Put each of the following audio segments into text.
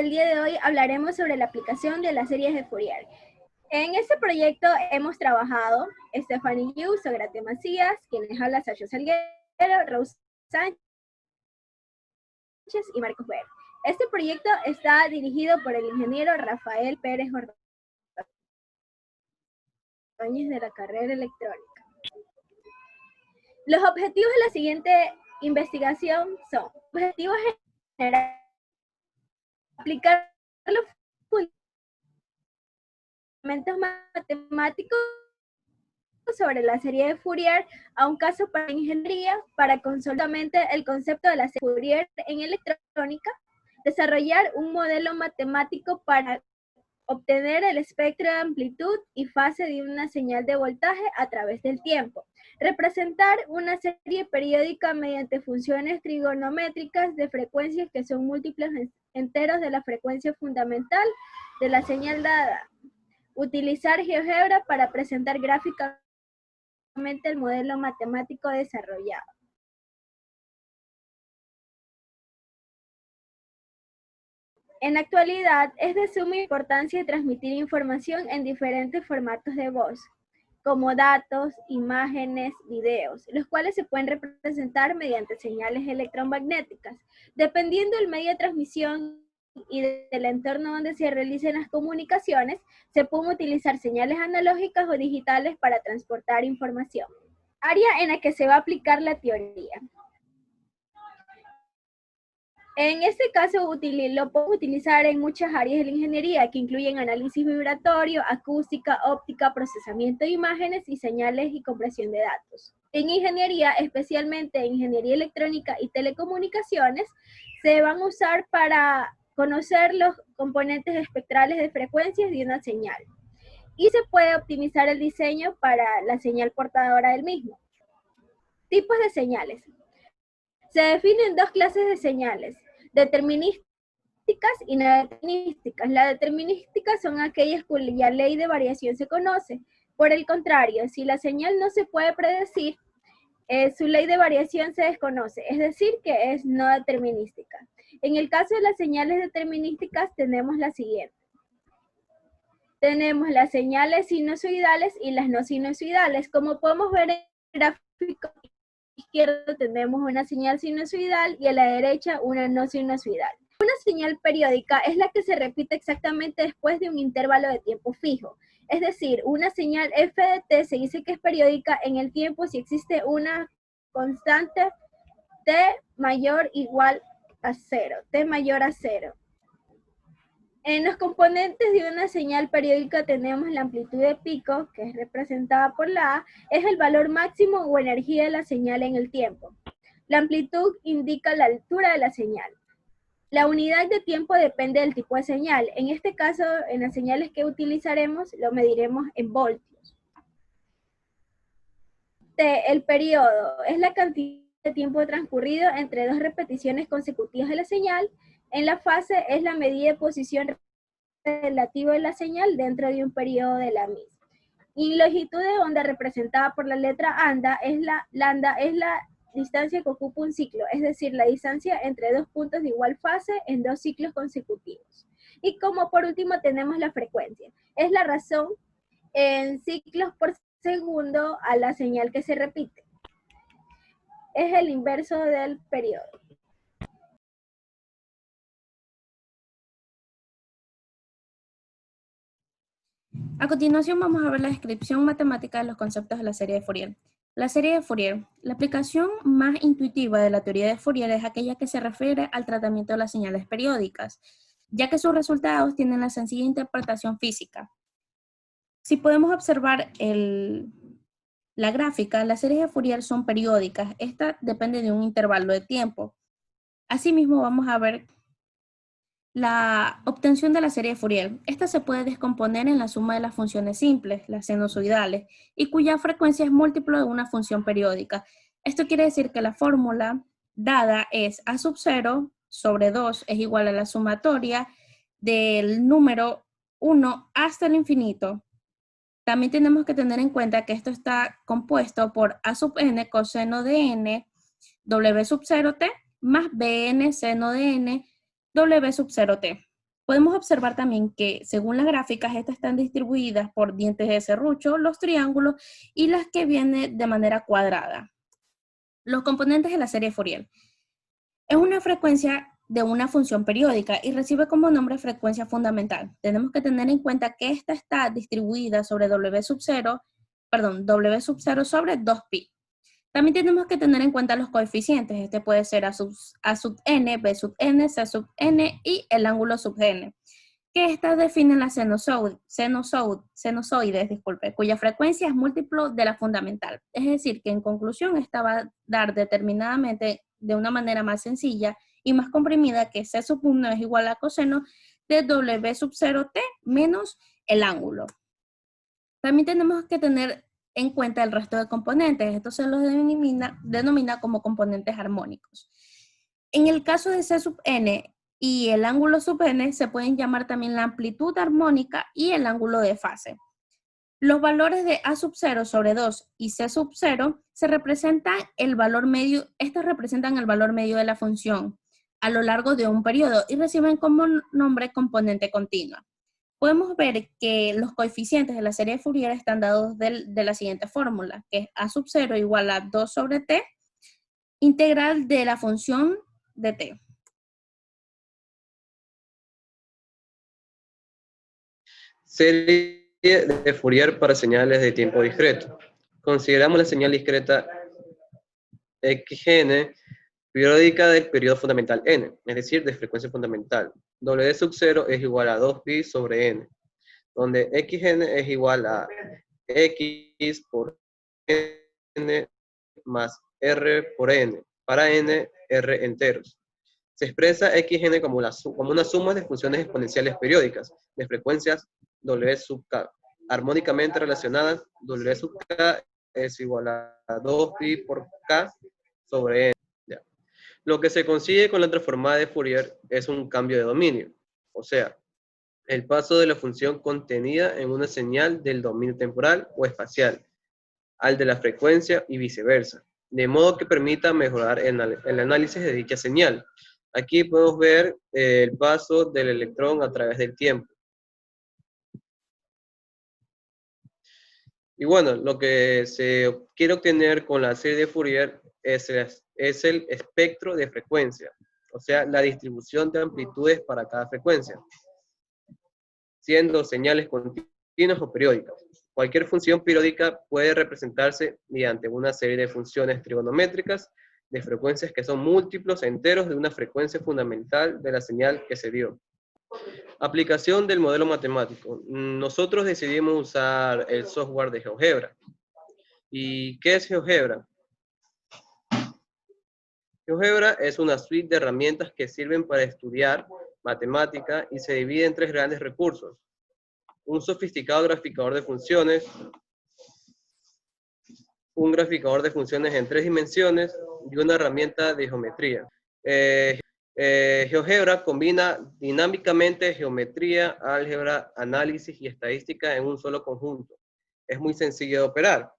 el día de hoy hablaremos sobre la aplicación de las series de Fourier. En este proyecto hemos trabajado Stephanie Yu, Sócrates Macías, quienes habla Sergio Salguero, Rose Sánchez y Marcos Ver. Este proyecto está dirigido por el ingeniero Rafael Pérez Ordóñez de la carrera electrónica. Los objetivos de la siguiente investigación son: objetivos generales, aplicar los fundamentos matemáticos sobre la serie de Fourier a un caso para ingeniería para consolidar el concepto de la serie de Fourier en electrónica, desarrollar un modelo matemático para obtener el espectro de amplitud y fase de una señal de voltaje a través del tiempo, representar una serie periódica mediante funciones trigonométricas de frecuencias que son múltiplos enteros de la frecuencia fundamental de la señal dada, utilizar GeoGebra para presentar gráficamente el modelo matemático desarrollado. En la actualidad es de suma importancia transmitir información en diferentes formatos de voz, como datos, imágenes, videos, los cuales se pueden representar mediante señales electromagnéticas. Dependiendo del medio de transmisión y del entorno donde se realicen las comunicaciones, se pueden utilizar señales analógicas o digitales para transportar información. Área en la que se va a aplicar la teoría. En este caso lo puedo utilizar en muchas áreas de la ingeniería, que incluyen análisis vibratorio, acústica, óptica, procesamiento de imágenes y señales y compresión de datos. En ingeniería, especialmente en ingeniería electrónica y telecomunicaciones, se van a usar para conocer los componentes espectrales de frecuencias de una señal. Y se puede optimizar el diseño para la señal portadora del mismo. Tipos de señales. Se definen dos clases de señales: determinísticas y no determinísticas. Las determinísticas son aquellas cuya ley de variación se conoce. Por el contrario, si la señal no se puede predecir, su ley de variación se desconoce, es decir, que es no determinística. En el caso de las señales determinísticas tenemos la siguiente. Tenemos las señales sinusoidales y las no sinusoidales. Como podemos ver en el gráfico izquierdo tenemos una señal sinusoidal y a la derecha una no sinusoidal. Una señal periódica es la que se repite exactamente después de un intervalo de tiempo fijo. Es decir, una señal f de t se dice que es periódica en el tiempo si existe una constante t mayor o igual a 0, t mayor a 0. En los componentes de una señal periódica tenemos la amplitud de pico, que es representada por la A, es el valor máximo o energía de la señal en el tiempo. La amplitud indica la altura de la señal. La unidad de tiempo depende del tipo de señal. En este caso, en las señales que utilizaremos, lo mediremos en voltios. T, el periodo, es la cantidad de tiempo transcurrido entre dos repeticiones consecutivas de la señal. En la fase es la medida de posición relativa de la señal dentro de un periodo de la misma. Y longitud de onda representada por la letra lambda es la distancia que ocupa un ciclo, es decir, la distancia entre dos puntos de igual fase en dos ciclos consecutivos. Y como por último tenemos la frecuencia, es la razón en ciclos por segundo a la señal que se repite. Es el inverso del periodo. A continuación vamos a ver la descripción matemática de los conceptos de la serie de Fourier. La serie de Fourier. La aplicación más intuitiva de la teoría de Fourier es aquella que se refiere al tratamiento de las señales periódicas, ya que sus resultados tienen la sencilla interpretación física. Si podemos observar la gráfica, las series de Fourier son periódicas. Esta depende de un intervalo de tiempo. Asimismo, vamos a ver la obtención de la serie de Fourier. Esta se puede descomponer en la suma de las funciones simples, las sinusoidales, y cuya frecuencia es múltiplo de una función periódica. Esto quiere decir que la fórmula dada es a sub 0 sobre 2 es igual a la sumatoria del número 1 hasta el infinito. También tenemos que tener en cuenta que esto está compuesto por a sub n coseno de n w sub 0t más bn seno de n w sub 0t. Podemos observar también que según las gráficas, estas están distribuidas por dientes de serrucho, los triángulos y las que vienen de manera cuadrada. Los componentes de la serie Fourier. Es una frecuencia de una función periódica y recibe como nombre frecuencia fundamental. Tenemos que tener en cuenta que esta está distribuida sobre W sub 0, W sub 0 sobre 2pi. También tenemos que tener en cuenta los coeficientes. Este puede ser A sub n, B sub n, C sub n y el ángulo sub n, que estas definen las senozoides, cuya frecuencia es múltiplo de la fundamental. Es decir, que en conclusión, esta va a dar determinadamente de una manera más sencilla y más comprimida que C sub 1 es igual a coseno de W sub 0t menos el ángulo. También tenemos que tener en cuenta el resto de componentes. Esto se los denomina como componentes armónicos. En el caso de C sub n y el ángulo sub n se pueden llamar también la amplitud armónica y el ángulo de fase. Los valores de A sub 0 sobre 2 y C sub 0 se representan el valor medio, estos representan el valor medio de la función a lo largo de un periodo y reciben como nombre componente continua. Podemos ver que los coeficientes de la serie de Fourier están dados de la siguiente fórmula, que es A sub 0 igual a 2 sobre t, integral de la función de t. Serie de Fourier para señales de tiempo discreto. Consideramos la señal discreta xn periódica del periodo fundamental n, es decir, de frecuencia fundamental. W sub 0 es igual a 2pi sobre n, donde xn es igual a x por n más r por n, para n, r enteros. Se expresa xn como una suma de funciones exponenciales periódicas de frecuencias W sub k, armónicamente relacionadas. W sub k es igual a 2pi por k sobre n. Ya. Lo que se consigue con la transformada de Fourier es un cambio de dominio, o sea, el paso de la función contenida en una señal del dominio temporal o espacial al de la frecuencia y viceversa, de modo que permita mejorar el análisis de dicha señal. Aquí podemos ver el paso del electrón a través del tiempo. Y bueno, lo que se quiere obtener con la serie de Fourier es el espectro de frecuencia, o sea, la distribución de amplitudes para cada frecuencia, siendo señales continuas o periódicas. Cualquier función periódica puede representarse mediante una serie de funciones trigonométricas de frecuencias que son múltiplos enteros de una frecuencia fundamental de la señal que se dio. Aplicación del modelo matemático. Nosotros decidimos usar el software de GeoGebra. ¿Y qué es GeoGebra? GeoGebra es una suite de herramientas que sirven para estudiar matemática y se divide en tres grandes recursos. Un sofisticado graficador de funciones, un graficador de funciones en 3 dimensiones y una herramienta de geometría. GeoGebra combina dinámicamente geometría, álgebra, análisis y estadística en un solo conjunto. Es muy sencillo de operar.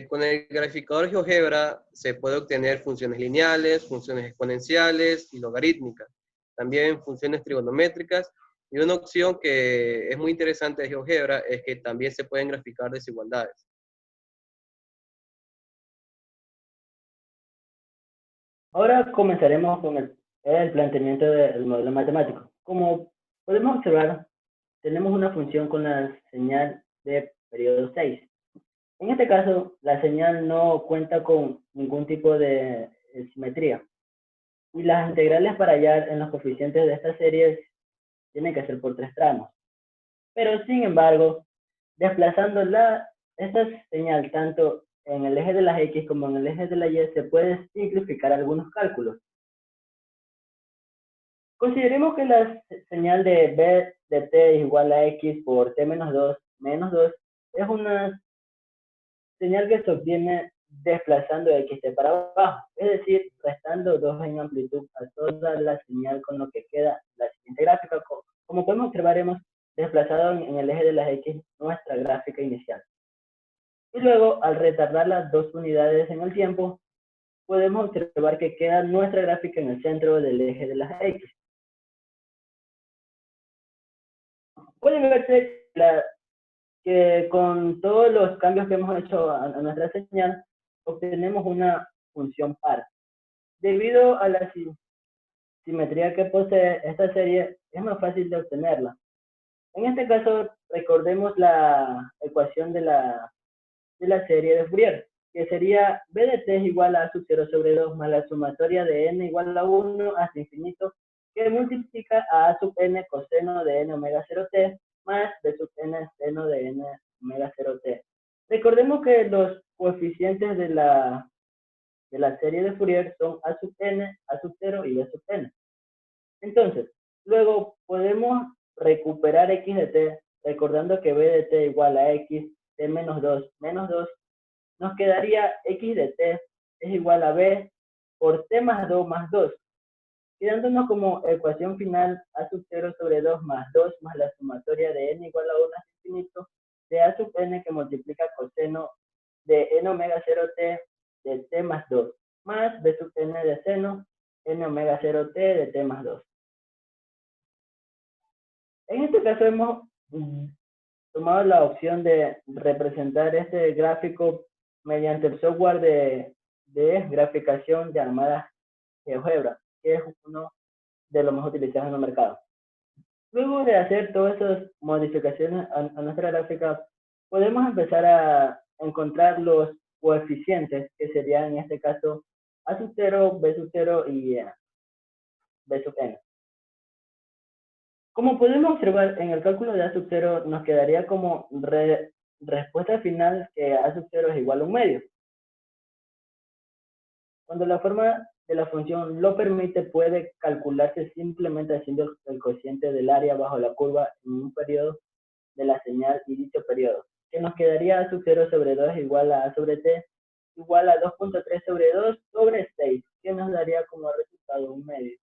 Con el graficador GeoGebra se puede obtener funciones lineales, funciones exponenciales y logarítmicas. También funciones trigonométricas. Y una opción que es muy interesante de GeoGebra es que también se pueden graficar desigualdades. Ahora comenzaremos con el planteamiento del modelo matemático. Como podemos observar, tenemos una función con la señal de periodo 6. En este caso, la señal no cuenta con ningún tipo de simetría. Y las integrales para hallar en los coeficientes de esta serie tienen que ser por 3 tramos. Pero sin embargo, desplazando esta señal tanto en el eje de las X como en el eje de la Y se puede simplificar algunos cálculos. Consideremos que la señal de B de t es igual a X por t menos 2 es una señal que se obtiene desplazando xt para abajo, es decir, restando 2 en amplitud a toda la señal, con lo que queda la siguiente gráfica. Como podemos observar, hemos desplazado en el eje de las X nuestra gráfica inicial. Y luego, al retardar las 2 unidades en el tiempo, podemos observar que queda nuestra gráfica en el centro del eje de las X. puede verse que con todos los cambios que hemos hecho a nuestra señal, obtenemos una función par. Debido a la simetría que posee esta serie, es más fácil de obtenerla. En este caso, recordemos la ecuación de la serie de Fourier, que sería b de t es igual a a sub 0 sobre 2 más la sumatoria de n igual a 1 hasta infinito, que multiplica a sub n coseno de n omega 0t más b sub n seno de n omega 0t. Recordemos que los coeficientes de la serie de Fourier son a sub n, a sub 0 y b sub n. Entonces, luego podemos recuperar x de t, recordando que b de t igual a x de menos 2 menos 2, nos quedaría x de t es igual a b por t más 2, quedándonos como ecuación final a sub 0 sobre 2 más 2 más la sumatoria de n igual a 1 hasta infinito de a sub n que multiplica coseno de n omega 0t de t más 2 más b sub n de seno n omega 0t de t más 2. En este caso hemos tomado la opción de representar este gráfico mediante el software de graficación llamada GeoGebra, que es uno de los más utilizados en el mercado. Luego de hacer todas esas modificaciones a nuestra gráfica, podemos empezar a encontrar los coeficientes, que serían en este caso a sub 0, b sub 0 y b sub n. Como podemos observar, en el cálculo de a sub 0 nos quedaría como respuesta final que a sub 0 es igual a un medio. Cuando la forma de la función lo permite, puede calcularse simplemente haciendo el cociente del área bajo la curva en un periodo de la señal y dicho periodo, que nos quedaría a sub 0 sobre 2 igual a sobre t igual a 2.3 sobre 2 sobre 6, que nos daría como resultado un medio.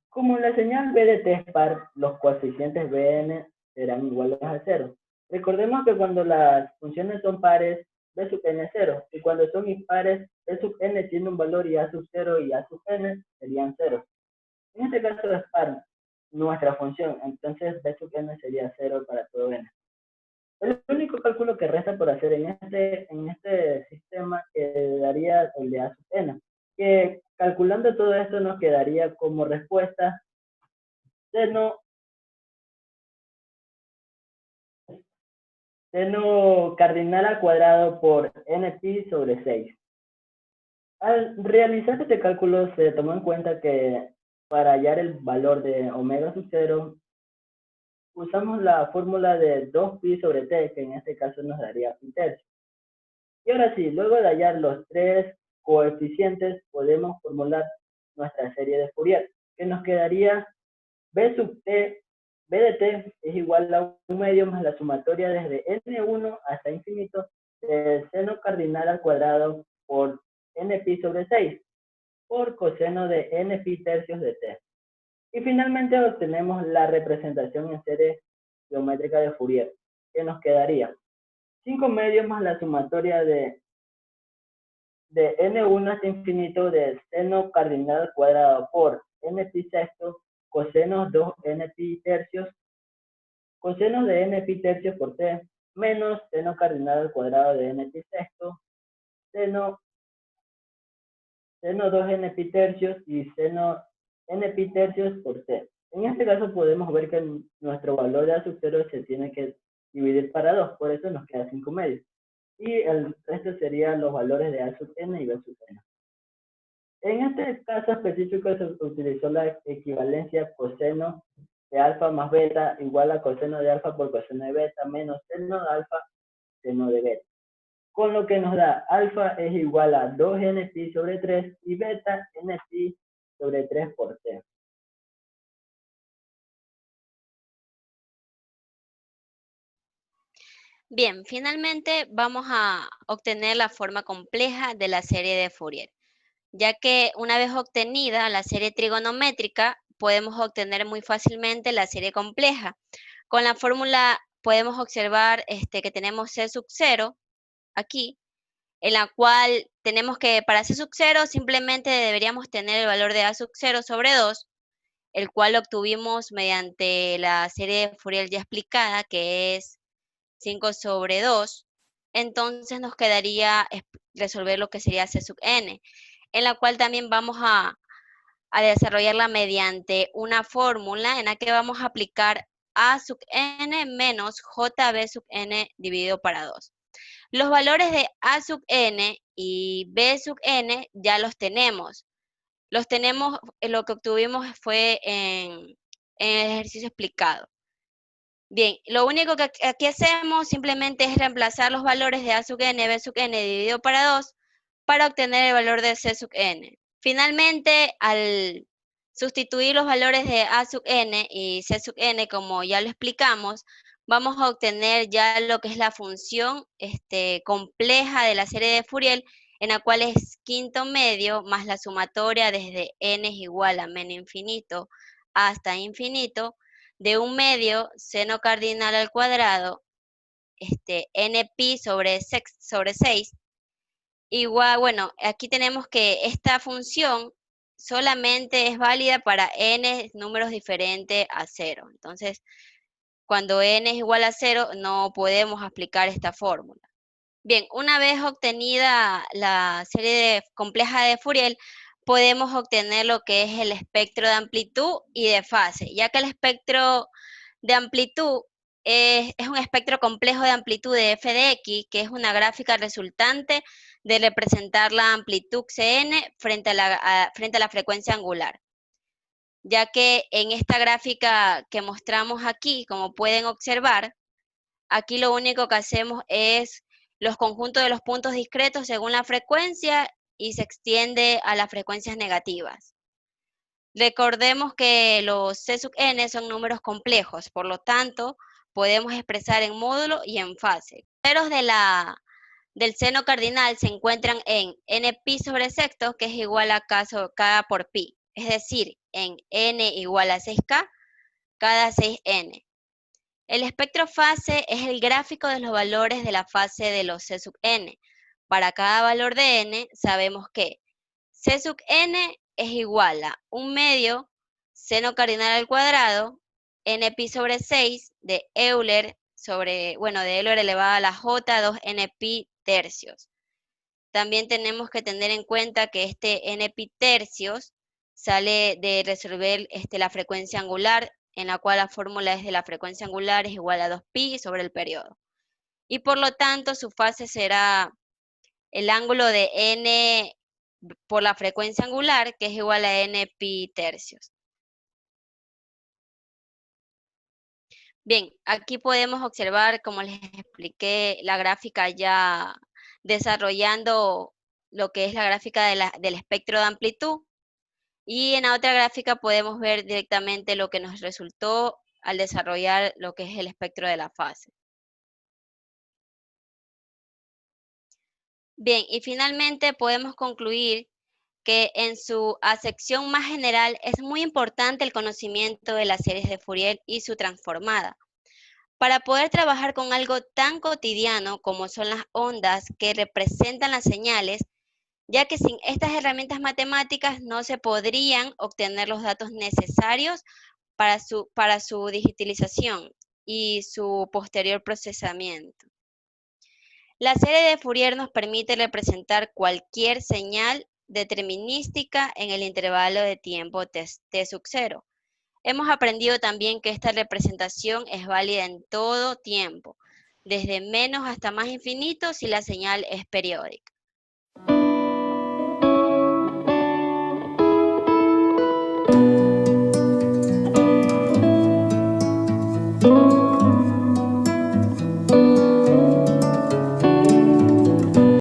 Como la señal b de t es par, los coeficientes bn serán iguales a 0. Recordemos que cuando las funciones son pares, b sub n es 0, y cuando son impares, b sub n tiene un valor y a sub 0 y a sub n serían 0. En este caso es par nuestra función, entonces b sub n sería 0 para todo n. El único cálculo que resta por hacer en este sistema quedaría el de a sub n, que calculando todo esto nos quedaría como respuesta seno cardinal al cuadrado por npi sobre 6. Al realizar este cálculo se tomó en cuenta que para hallar el valor de omega sub 0 usamos la fórmula de 2pi sobre t, que en este caso nos daría pi tercio. Y ahora sí, luego de hallar los tres coeficientes, podemos formular nuestra serie de Fourier, que nos quedaría b sub t, b de t es igual a un medio más la sumatoria desde n1 hasta infinito del seno cardinal al cuadrado por npi sobre 6 por coseno de npi tercios de t. Y finalmente obtenemos la representación en serie geométrica de Fourier, que nos quedaría 5 medios más la sumatoria de n1 hasta infinito del seno cardinal al cuadrado por npi sexto coseno 2 npi tercios, coseno de npi tercios por t, menos seno cardinal al cuadrado de npi sexto, seno 2 npi tercios y seno npi tercios por t. En este caso podemos ver que nuestro valor de a sub 0 se tiene que dividir para 2, por eso nos queda 5 medios. Y el resto serían los valores de a sub n y b sub n. En este caso específico se utilizó la equivalencia coseno de alfa más beta igual a coseno de alfa por coseno de beta menos seno de alfa seno de beta. Con lo que nos da alfa es igual a 2 npi sobre 3 y beta npi sobre 3 por t. Bien, finalmente vamos a obtener la forma compleja de la serie de Fourier, ya que una vez obtenida la serie trigonométrica, podemos obtener muy fácilmente la serie compleja. Con la fórmula podemos observar que tenemos C sub 0 aquí, en la cual tenemos que para C sub 0 simplemente deberíamos tener el valor de A sub 0 sobre 2, el cual obtuvimos mediante la serie de Fourier ya explicada, que es 5 sobre 2, entonces nos quedaría resolver lo que sería C sub n, en la cual también vamos a desarrollarla mediante una fórmula en la que vamos a aplicar A sub n menos JB sub n dividido para 2. Los valores de A sub n y B sub n ya los tenemos. Lo que obtuvimos fue en el ejercicio explicado. Bien, lo único que aquí hacemos simplemente es reemplazar los valores de A sub n, B sub n dividido para 2 para obtener el valor de C sub n. Finalmente, al sustituir los valores de A sub n y C sub n, como ya lo explicamos, vamos a obtener ya lo que es la función compleja de la serie de Fourier, en la cual es quinto medio más la sumatoria desde n es igual a menos infinito hasta infinito, de un medio seno cardinal al cuadrado, npi sobre 6, igual, bueno, aquí tenemos que esta función solamente es válida para n números diferentes a 0. Entonces, cuando n es igual a 0, no podemos aplicar esta fórmula. Bien, una vez obtenida la serie compleja de Fourier, podemos obtener lo que es el espectro de amplitud y de fase, ya que el espectro de amplitud es un espectro complejo de amplitud de f de x, que es una gráfica resultante de representar la amplitud Cn frente a la frecuencia angular. Ya que en esta gráfica que mostramos aquí, como pueden observar, aquí lo único que hacemos es los conjuntos de los puntos discretos según la frecuencia y se extiende a las frecuencias negativas. Recordemos que los C sub n son números complejos, por lo tanto, podemos expresar en módulo y en fase. Los números del seno cardinal se encuentran en npi sobre sexto, que es igual a k por pi, es decir, en n igual a 6k, cada 6n. El espectro fase es el gráfico de los valores de la fase de los C sub n. Para cada valor de n, sabemos que C sub n es igual a un medio seno cardinal al cuadrado, npi sobre 6 de Euler de Euler elevado a la j, 2 npi tercios. También tenemos que tener en cuenta que este npi tercios sale de resolver la frecuencia angular, en la cual la fórmula es de la frecuencia angular es igual a 2pi sobre el periodo. Y por lo tanto, su fase será el ángulo de n por la frecuencia angular, que es igual a npi tercios. Bien, aquí podemos observar, como les expliqué, la gráfica ya desarrollando lo que es la gráfica del espectro de amplitud. Y en la otra gráfica podemos ver directamente lo que nos resultó al desarrollar lo que es el espectro de la fase. Bien, y finalmente podemos concluir que en su acepción más general es muy importante el conocimiento de las series de Fourier y su transformada, para poder trabajar con algo tan cotidiano como son las ondas que representan las señales, ya que sin estas herramientas matemáticas no se podrían obtener los datos necesarios para su digitalización y su posterior procesamiento. La serie de Fourier nos permite representar cualquier señal determinística en el intervalo de tiempo t sub 0. Hemos aprendido también que esta representación es válida en todo tiempo, desde menos hasta más infinito si la señal es periódica.